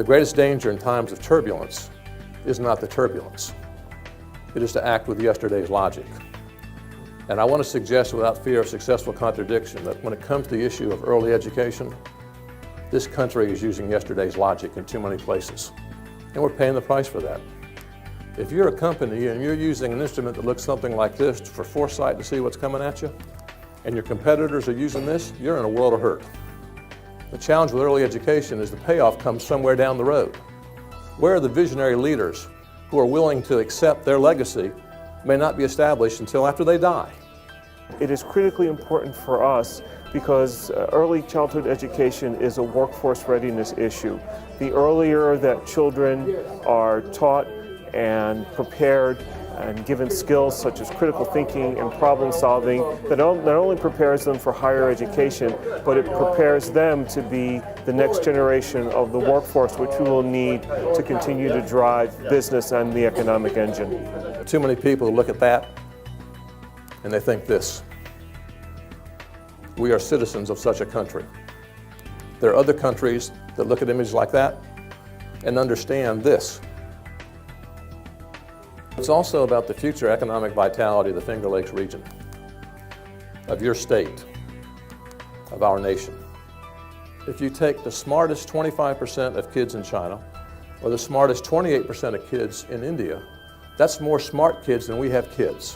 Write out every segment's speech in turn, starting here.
The greatest danger in times of turbulence is not the turbulence. It is to act with yesterday's logic. And I want to suggest without fear of successful contradiction that when it comes to the issue of early education, this country is using yesterday's logic in too many places. And we're paying the price for that. If you're a company and you're using an instrument that looks something like this for foresight to see what's coming at you, and your competitors are using this, you're in a world of hurt. The challenge with early education is the payoff comes somewhere down the road. Where are the visionary leaders who are willing to accept their legacy may not be established until after they die? It is critically important for us because early childhood education is a workforce readiness issue. The earlier that children are taught and prepared and given skills such as critical thinking and problem solving, that not only prepares them for higher education, but it prepares them to be the next generation of the workforce which we will need to continue to drive business and the economic engine. Too many people look at that and they think this: we are citizens of such a country. There are other countries that look at images like that and understand this. It's also about the future economic vitality of the Finger Lakes region, of your state, of our nation. If you take the smartest 25% of kids in China, or the smartest 28% of kids in India, that's more smart kids than we have kids.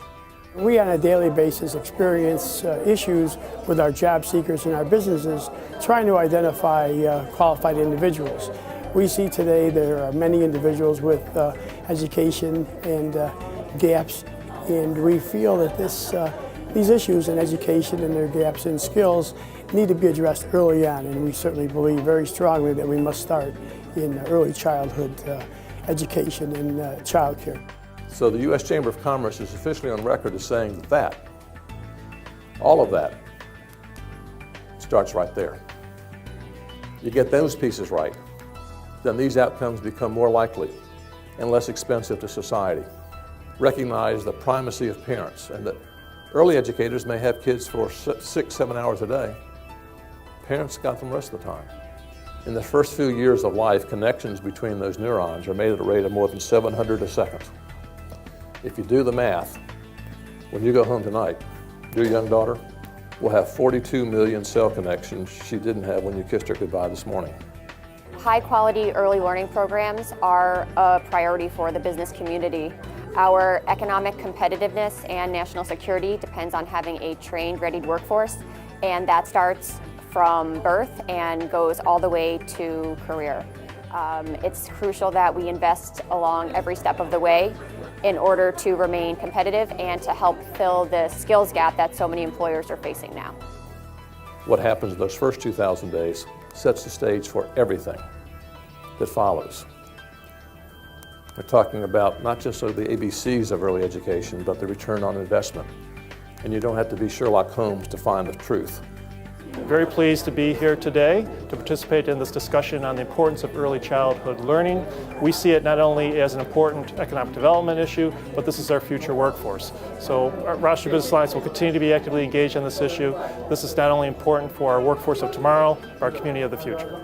We on a daily basis experience issues with our job seekers and our businesses trying to identify qualified individuals. We see today there are many individuals with education and gaps, and we feel that these issues in education and their gaps in skills need to be addressed early on, and we certainly believe very strongly that we must start in early childhood education and child care. So the U.S. Chamber of Commerce is officially on record as saying that all of that starts right there. You get those pieces right, then these outcomes become more likely and less expensive to society. Recognize the primacy of parents, and that early educators may have kids for 6-7 hours a day. Parents got them the rest of the time. In the first few years of life, connections between those neurons are made at a rate of more than 700 a second. If you do the math, when you go home tonight, your young daughter will have 42 million cell connections she didn't have when you kissed her goodbye this morning. High-quality early learning programs are a priority for the business community. Our economic competitiveness and national security depends on having a trained, readied workforce, and that starts from birth and goes all the way to career. It's crucial that we invest along every step of the way in order to remain competitive and to help fill the skills gap that so many employers are facing now. What happens in those first 2,000 days sets the stage for everything that follows. We're talking about not just sort of the ABCs of early education, but the return on investment. And you don't have to be Sherlock Holmes to find the truth. Very pleased to be here today to participate in this discussion on the importance of early childhood learning. We see it not only as an important economic development issue, but this is our future workforce. So Rochester Business Alliance will continue to be actively engaged on this issue. This is not only important for our workforce of tomorrow, but our community of the future.